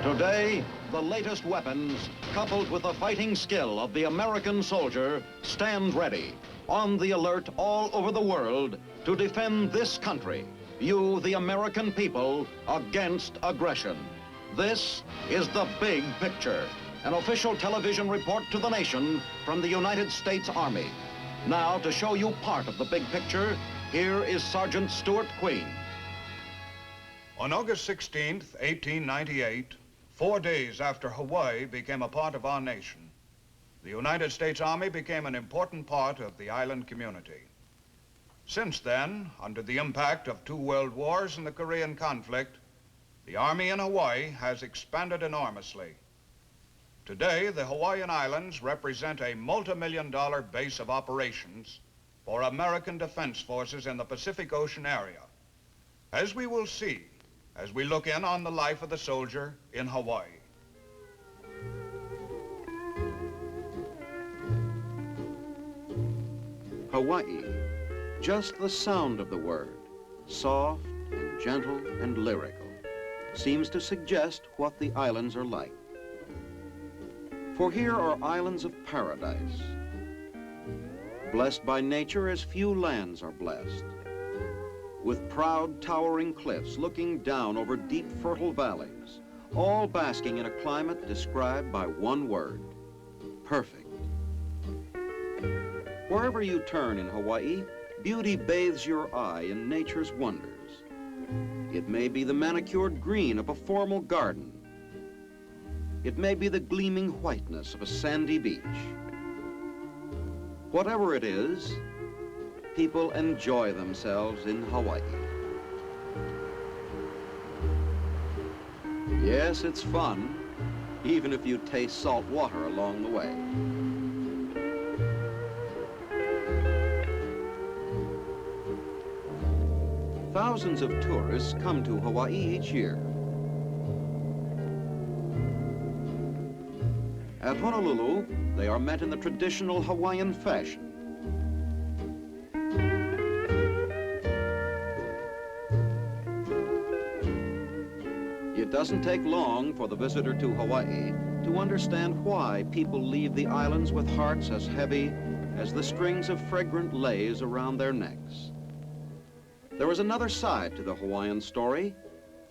Today, the latest weapons, coupled with the fighting skill of the American soldier, stand ready, on the alert all over the world to defend this country, you, the American people, against aggression. This is The Big Picture, an official television report to the nation from the United States Army. Now, to show you part of the big picture, here is Sergeant Stuart Queen. On August 16th, 1898, 4 days after Hawaii became a part of our nation, the United States Army became an important part of the island community. Since then, under the impact of 2 world wars and the Korean conflict, the Army in Hawaii has expanded enormously. Today, the Hawaiian Islands represent a multi-million-dollar base of operations for American defense forces in the Pacific Ocean area, as we will see as we look in on the life of the soldier in Hawaii. Hawaii, just the sound of the word, soft and gentle and lyrical, seems to suggest what the islands are like. For here are islands of paradise, blessed by nature as few lands are blessed, with proud towering cliffs looking down over deep fertile valleys, all basking in a climate described by one word, perfect. Wherever you turn in Hawaii, beauty bathes your eye in nature's wonders. It may be the manicured green of a formal garden. It may be the gleaming whiteness of a sandy beach. Whatever it is, people enjoy themselves in Hawaii. Yes, it's fun, even if you taste salt water along the way. Thousands of tourists come to Hawaii each year. At Honolulu, they are met in the traditional Hawaiian fashion. It doesn't take long for the visitor to Hawaii to understand why people leave the islands with hearts as heavy as the strings of fragrant leis around their necks. There is another side to the Hawaiian story,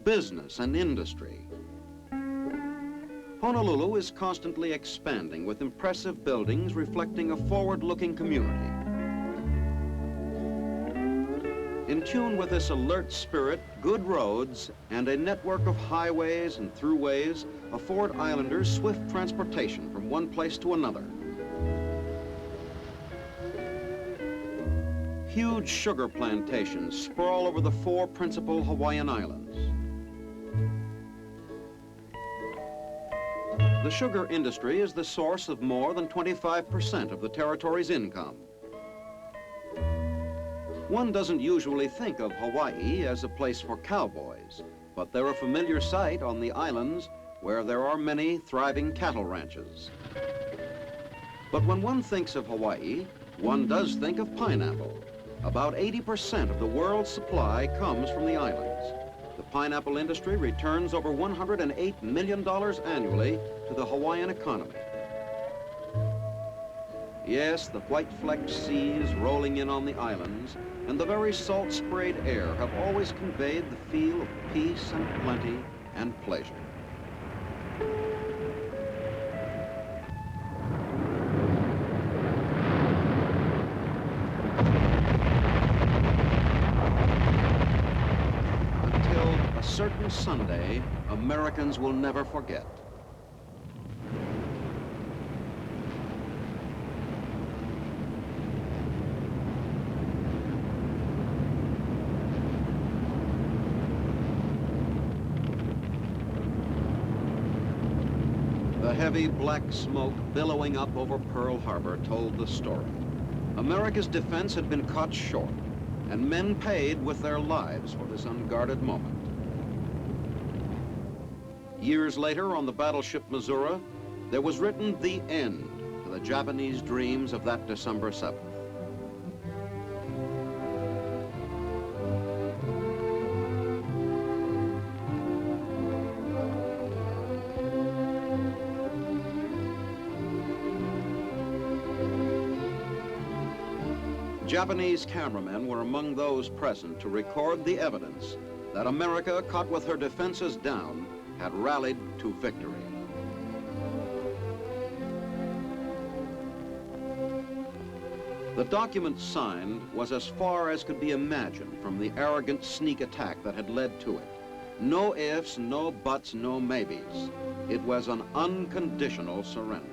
business and industry. Honolulu is constantly expanding with impressive buildings reflecting a forward-looking community. In tune with this alert spirit, good roads and a network of highways and throughways afford islanders swift transportation from one place to another. Huge sugar plantations sprawl over the 4 principal Hawaiian islands. The sugar industry is the source of more than 25% of the territory's income. One doesn't usually think of Hawaii as a place for cowboys, but they're a familiar sight on the islands where there are many thriving cattle ranches. But when one thinks of Hawaii, one does think of pineapple. About 80% of the world's supply comes from the islands. The pineapple industry returns over $108 million annually to the Hawaiian economy. Yes, the white-flecked seas rolling in on the islands and the very salt-sprayed air have always conveyed the feel of peace and plenty and pleasure. A certain Sunday, Americans will never forget. The heavy black smoke billowing up over Pearl Harbor told the story. America's defense had been cut short, and men paid with their lives for this unguarded moment. Years later, on the battleship Missouri, there was written the end to the Japanese dreams of that December 7th. Japanese cameramen were among those present to record the evidence that America, caught with her defenses down, had rallied to victory. The document signed was as far as could be imagined from the arrogant sneak attack that had led to it. No ifs, no buts, no maybes. It was an unconditional surrender.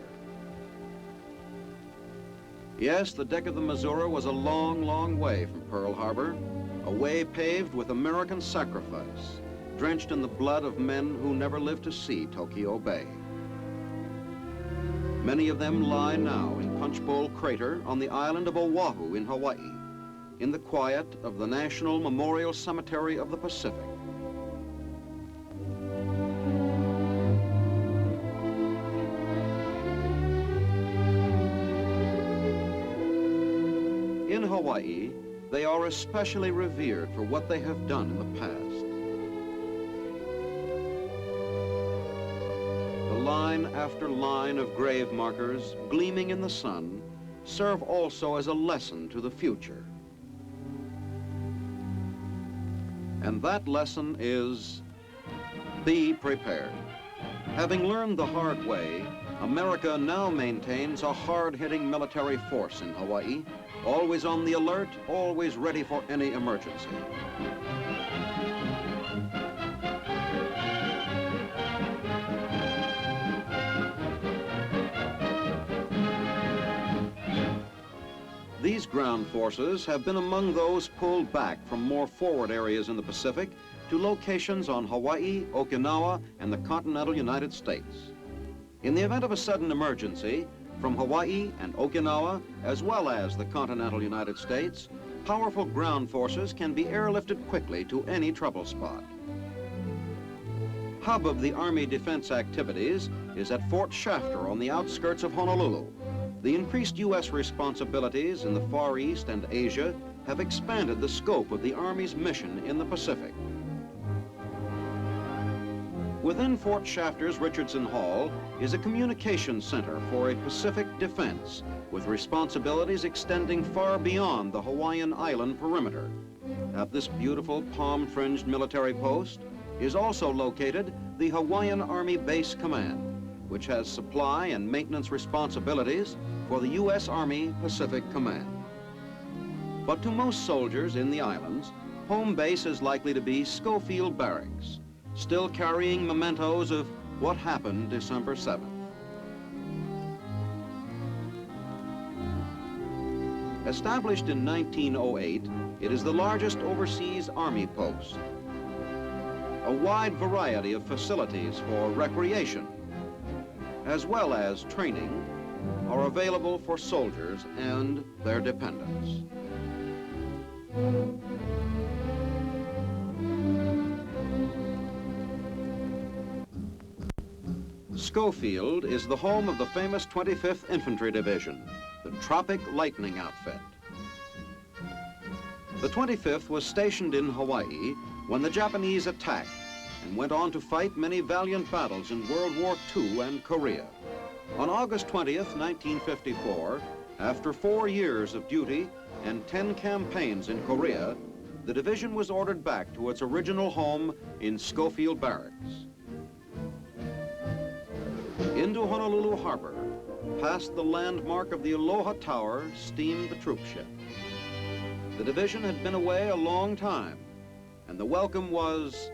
Yes, the deck of the Missouri was a long, long way from Pearl Harbor, a way paved with American sacrifice, drenched in the blood of men who never lived to see Tokyo Bay. Many of them lie now in Punchbowl Crater on the island of Oahu in Hawaii, in the quiet of the National Memorial Cemetery of the Pacific. In Hawaii, they are especially revered for what they have done in the past. The line after line of grave markers gleaming in the sun serve also as a lesson to the future. And that lesson is, be prepared. Having learned the hard way, America now maintains a hard-hitting military force in Hawaii, always on the alert, always ready for any emergency. These ground forces have been among those pulled back from more forward areas in the Pacific to locations on Hawaii, Okinawa, and the continental United States. In the event of a sudden emergency, from Hawaii and Okinawa, as well as the continental United States, powerful ground forces can be airlifted quickly to any trouble spot. Hub of the Army defense activities is at Fort Shafter on the outskirts of Honolulu. The increased U.S. responsibilities in the Far East and Asia have expanded the scope of the Army's mission in the Pacific. Within Fort Shafter's Richardson Hall is a communications center for a Pacific defense with responsibilities extending far beyond the Hawaiian island perimeter. At this beautiful palm-fringed military post is also located the Hawaiian Army Base Command, which has supply and maintenance responsibilities for the U.S. Army Pacific Command. But to most soldiers in the islands, home base is likely to be Schofield Barracks, still carrying mementos of what happened December 7th. Established in 1908, it is the largest overseas Army post. A wide variety of facilities for recreation, as well as training, are available for soldiers and their dependents. Schofield is the home of the famous 25th Infantry Division, the Tropic Lightning outfit. The 25th was stationed in Hawaii when the Japanese attacked and went on to fight many valiant battles in World War II and Korea. On August 20th, 1954, after 4 years of duty and 10 campaigns in Korea, the division was ordered back to its original home in Schofield Barracks. Into Honolulu Harbor, past the landmark of the Aloha Tower, steamed the troop ship. The division had been away a long time, and the welcome was,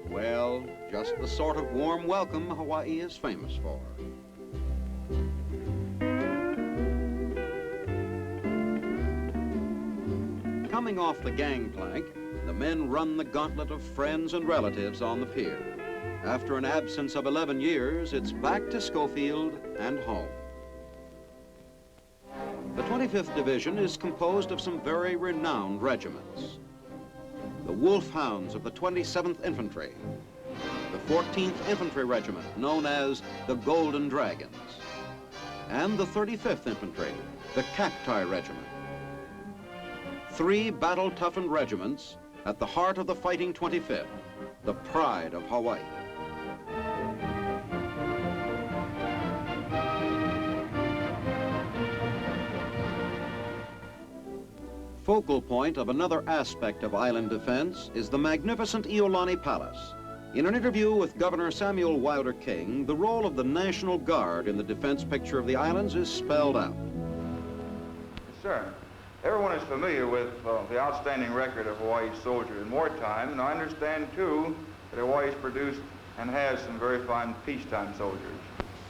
well, just the sort of warm welcome Hawaii is famous for. Coming off the gangplank, the men run the gauntlet of friends and relatives on the pier. After an absence of 11 years, it's back to Schofield and home. The 25th Division is composed of some very renowned regiments. The Wolfhounds of the 27th Infantry, the 14th Infantry Regiment, known as the Golden Dragons, and the 35th Infantry, the Cacti Regiment. 3 battle-toughened regiments at the heart of the fighting 25th, the pride of Hawaii. focal point of another aspect of island defense is the magnificent Iolani Palace. In an interview with Governor Samuel Wilder King, the role of the National Guard in the defense picture of the islands is spelled out. Yes, sir. Everyone is familiar with the outstanding record of Hawaii's soldiers in wartime, and I understand, too, that Hawaii's produced and has some very fine peacetime soldiers.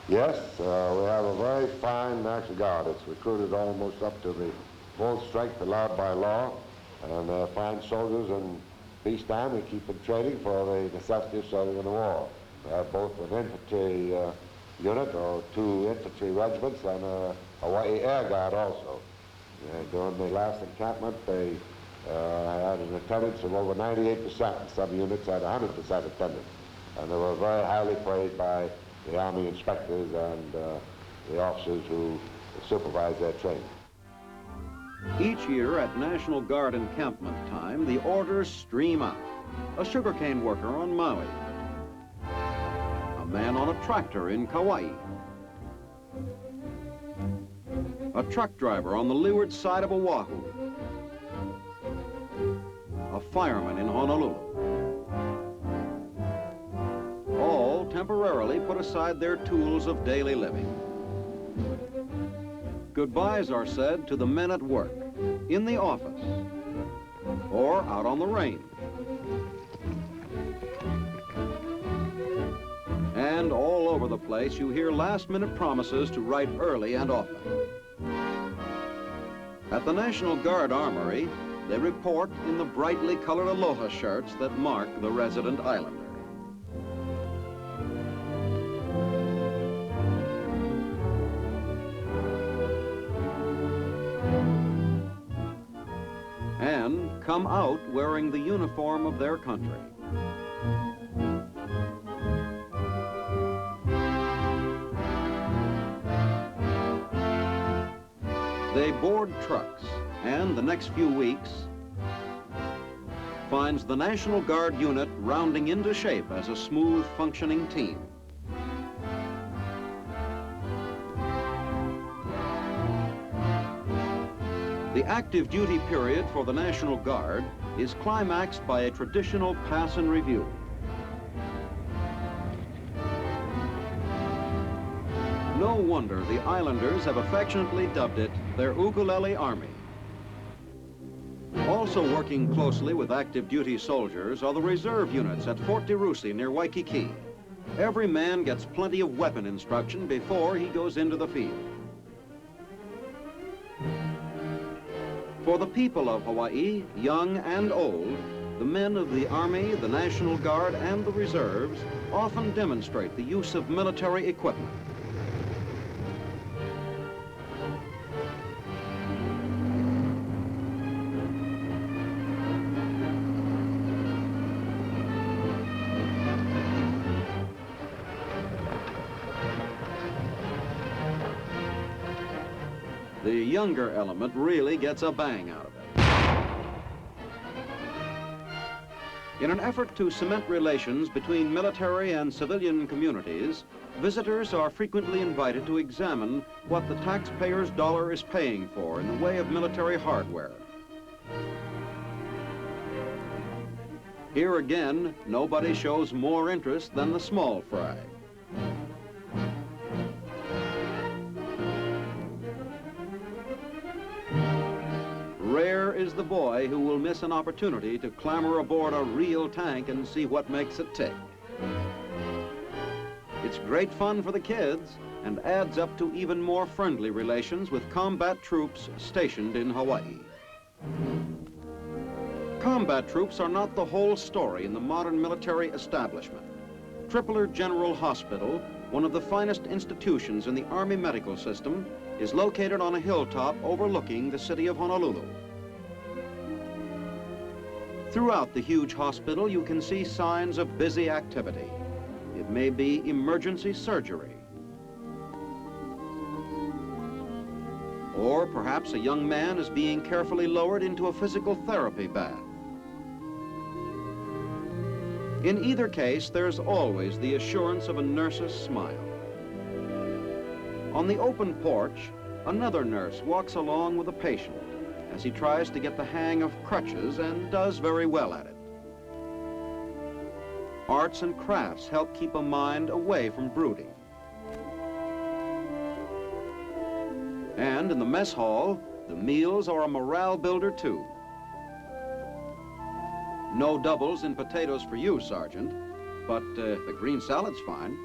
Yes, we have a very fine National Guard. It's recruited almost up to the full strength allowed by law, and they're fine soldiers in peacetime. We keep them training for the necessity of serving in the war. We have both an infantry unit, or 2 infantry regiments, and a Hawaii Air Guard also. During the last encampment, they had an attendance of over 98%. Some units had 100% attendance. And they were very highly praised by the Army inspectors and the officers who supervise their training. Each year at National Guard encampment time, the orders stream out. A sugarcane worker on Maui. A man on a tractor in Kauai. A truck driver on the leeward side of Oahu. A fireman in Honolulu. All temporarily put aside their tools of daily living. Goodbyes are said to the men at work, in the office, or out on the range. And all over the place you hear last-minute promises to write early and often. At the National Guard Armory, they report in the brightly colored aloha shirts that mark the resident islander. And come out wearing the uniform of their country. They board trucks, and the next few weeks finds the National Guard unit rounding into shape as a smooth functioning team. The active duty period for the National Guard is climaxed by a traditional pass and review. No wonder the islanders have affectionately dubbed it their ukulele army. Also working closely with active duty soldiers are the reserve units at Fort DeRusi near Waikiki. Every man gets plenty of weapon instruction before he goes into the field. For the people of Hawaii, young and old, the men of the Army, the National Guard, and the reserves often demonstrate the use of military equipment. The younger element really gets a bang out of it. In an effort to cement relations between military and civilian communities, visitors are frequently invited to examine what the taxpayer's dollar is paying for in the way of military hardware. Here again, nobody shows more interest than the small fry. Rare is the boy who will miss an opportunity to clamber aboard a real tank and see what makes it tick. It's great fun for the kids and adds up to even more friendly relations with combat troops stationed in Hawaii. Combat troops are not the whole story in the modern military establishment. Tripler General Hospital, one of the finest institutions in the Army medical system, is located on a hilltop overlooking the city of Honolulu. Throughout the huge hospital, you can see signs of busy activity. It may be emergency surgery, or perhaps a young man is being carefully lowered into a physical therapy bath. In either case, there's always the assurance of a nurse's smile. On the open porch, another nurse walks along with a patient, as he tries to get the hang of crutches and does very well at it. Arts and crafts help keep a mind away from brooding. And in the mess hall, the meals are a morale builder too. No doubles in potatoes for you, Sergeant, but the green salad's fine.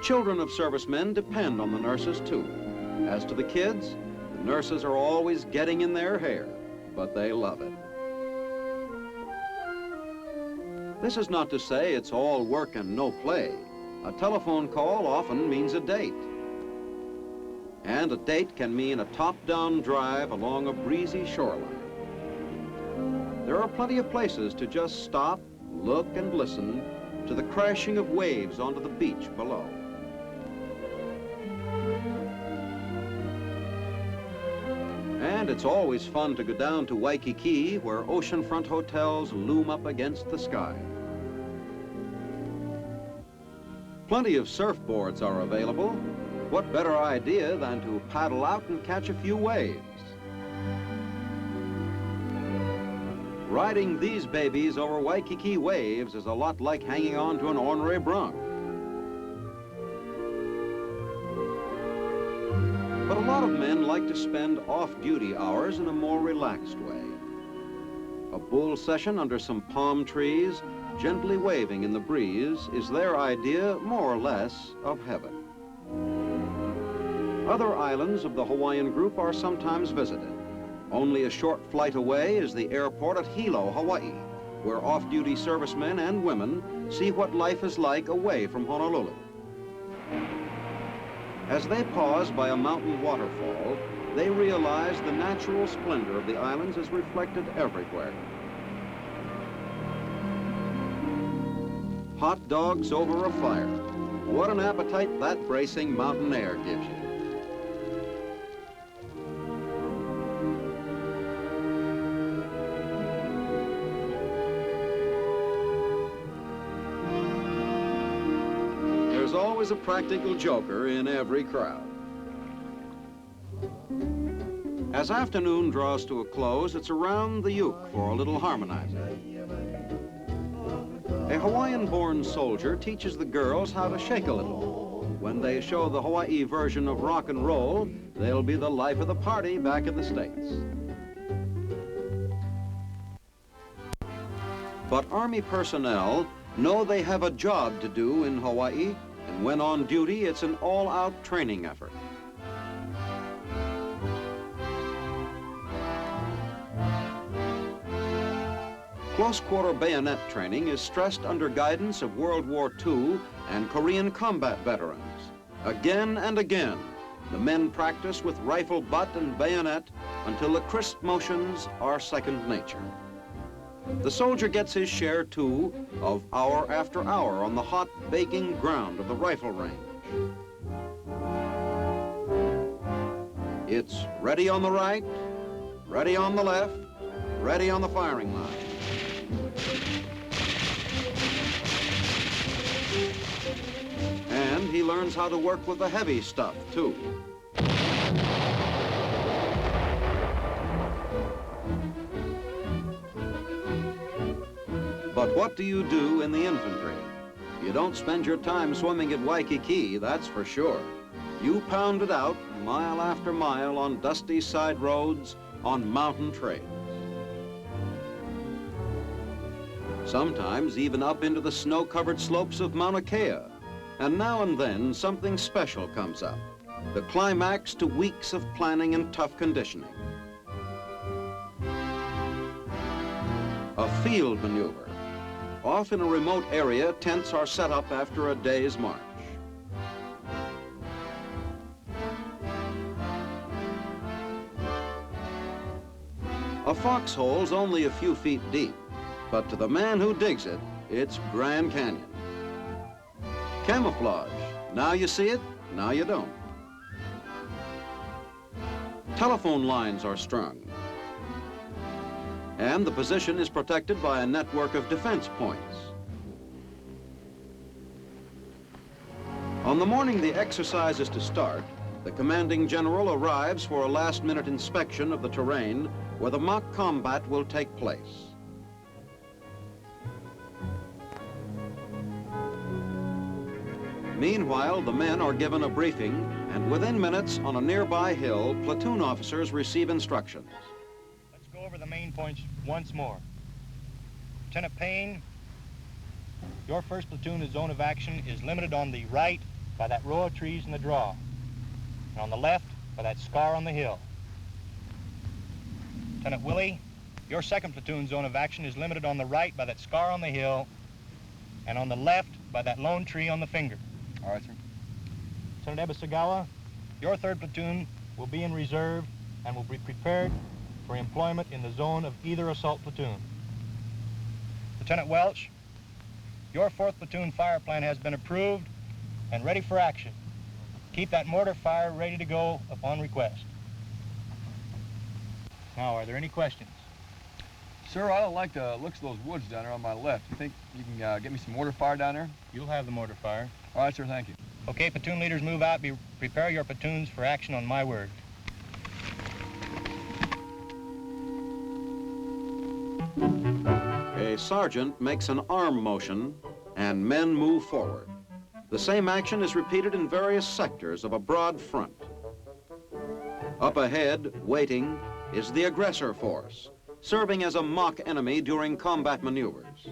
Children of servicemen depend on the nurses too. As to the kids, the nurses are always getting in their hair, but they love it. This is not to say it's all work and no play. A telephone call often means a date. And a date can mean a top-down drive along a breezy shoreline. There are plenty of places to just stop, look, and listen to the crashing of waves onto the beach below. And it's always fun to go down to Waikiki, where oceanfront hotels loom up against the sky. Plenty of surfboards are available. What better idea than to paddle out and catch a few waves? Riding these babies over Waikiki waves is a lot like hanging on to an ornery bronc. But a lot of men like to spend off-duty hours in a more relaxed way. A bull session under some palm trees, gently waving in the breeze, is their idea, more or less, of heaven. Other islands of the Hawaiian group are sometimes visited. Only a short flight away is the airport at Hilo, Hawaii, where off-duty servicemen and women see what life is like away from Honolulu. As they pause by a mountain waterfall, they realize the natural splendor of the islands is reflected everywhere. Hot dogs over a fire. What an appetite that bracing mountain air gives you. There's always a practical joker in every crowd. As afternoon draws to a close, it's around the uke for a little harmonizing. A Hawaiian-born soldier teaches the girls how to shake a little. When they show the Hawaii version of rock and roll, they'll be the life of the party back in the States. But Army personnel know they have a job to do in Hawaii, and when on duty, it's an all-out training effort. Close-quarter bayonet training is stressed under guidance of World War II and Korean combat veterans. Again and again, the men practice with rifle butt and bayonet until the crisp motions are second nature. The soldier gets his share, too, of hour after hour on the hot, baking ground of the rifle range. It's ready on the right, ready on the left, ready on the firing line. And he learns how to work with the heavy stuff, too. But what do you do in the infantry? You don't spend your time swimming at Waikiki, that's for sure. You pound it out mile after mile on dusty side roads, on mountain trails. Sometimes even up into the snow-covered slopes of Mauna Kea. And now and then something special comes up, the climax to weeks of planning and tough conditioning. A field maneuver. Off in a remote area, tents are set up after a day's march. A foxhole's only a few feet deep, but to the man who digs it, it's Grand Canyon. Camouflage. Now you see it, now you don't. Telephone lines are strung. And the position is protected by a network of defense points. On the morning the exercise is to start, The commanding general arrives for a last-minute inspection of the terrain where the mock combat will take place. Meanwhile, the men are given a briefing, and within minutes, on a nearby hill, platoon officers receive instructions. Let's go over the main points once more. Lieutenant Payne, your first platoon's zone of action is limited on the right by that row of trees in the draw, and on the left by that scar on the hill. Lieutenant Willie, your second platoon zone of action is limited on the right by that scar on the hill, and on the left by that lone tree on the finger. All right, sir. Lieutenant Ebasagawa, your third platoon will be in reserve and will be prepared for employment in the zone of either assault platoon. Lieutenant Welch, your fourth platoon fire plan has been approved and ready for action. Keep that mortar fire ready to go upon request. Now, are there any questions? Sir, I don't like the looks of those woods down there on my left. You think you can get me some mortar fire down there? You'll have the mortar fire. All right, sir, thank you. Okay, platoon leaders, move out. Prepare your platoons for action on my word. A sergeant makes an arm motion, and men move forward. The same action is repeated in various sectors of a broad front. Up ahead, waiting, is the aggressor force, serving as a mock enemy during combat maneuvers.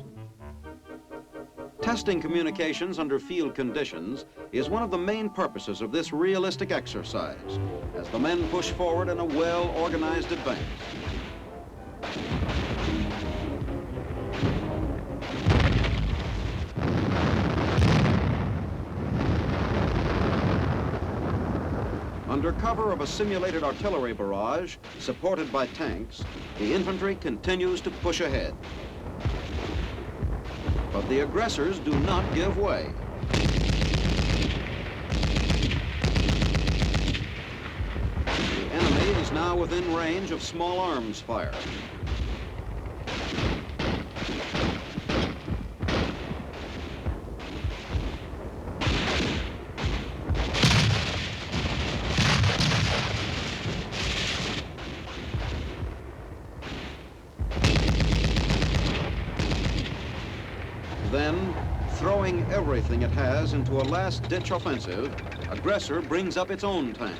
Testing communications under field conditions is one of the main purposes of this realistic exercise, as the men push forward in a well-organized advance. Under cover of a simulated artillery barrage, supported by tanks, the infantry continues to push ahead. But the aggressors do not give way. The enemy is now within range of small arms fire. Then, throwing everything it has into a last-ditch offensive, aggressor brings up its own tanks.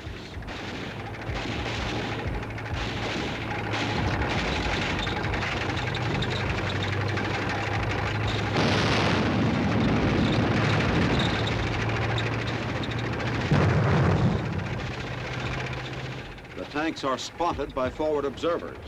The tanks are spotted by forward observers.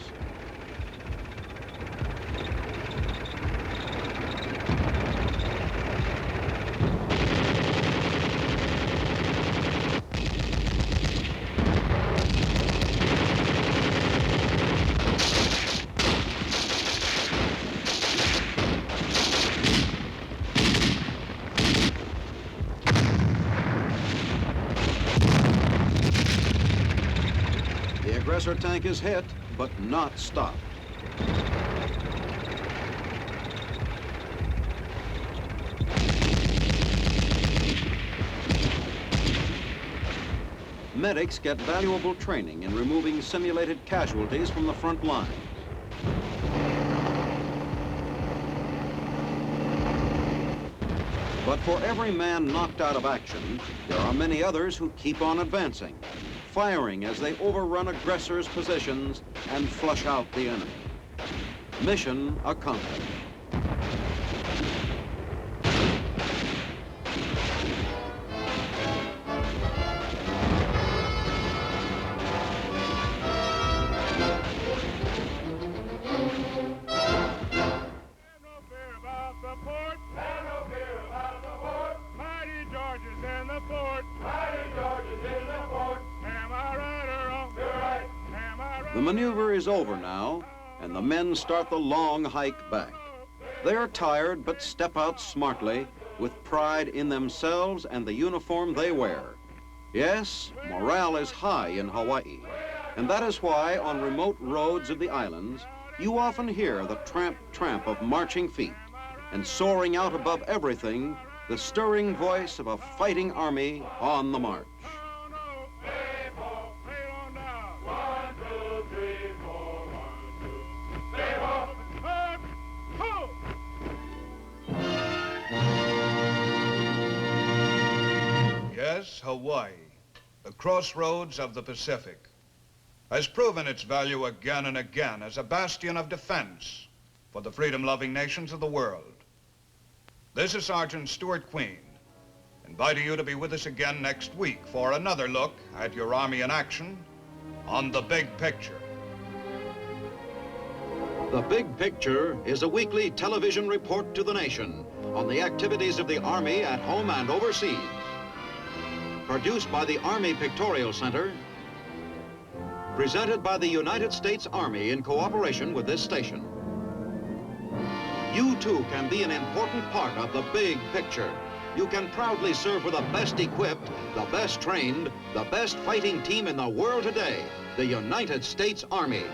The aggressor tank is hit, but not stopped. Medics get valuable training in removing simulated casualties from the front line. But for every man knocked out of action, there are many others who keep on advancing, firing as they overrun aggressors' positions and flush out the enemy. Mission accomplished. The maneuver is over now, and the men start the long hike back. They are tired, but step out smartly, with pride in themselves and the uniform they wear. Yes, morale is high in Hawaii, and that is why on remote roads of the islands, you often hear the tramp, tramp of marching feet, and soaring out above everything, the stirring voice of a fighting army on the march. Hawaii, the crossroads of the Pacific, has proven its value again and again as a bastion of defense for the freedom-loving nations of the world. This is Sergeant Stuart Queen, inviting you to be with us again next week for another look at your Army in action on The Big Picture. The Big Picture is a weekly television report to the nation on the activities of the Army at home and overseas. Produced by the Army Pictorial Center, presented by the United States Army in cooperation with this station. You too can be an important part of the big picture. You can proudly serve with the best equipped, the best trained, the best fighting team in the world today, the United States Army.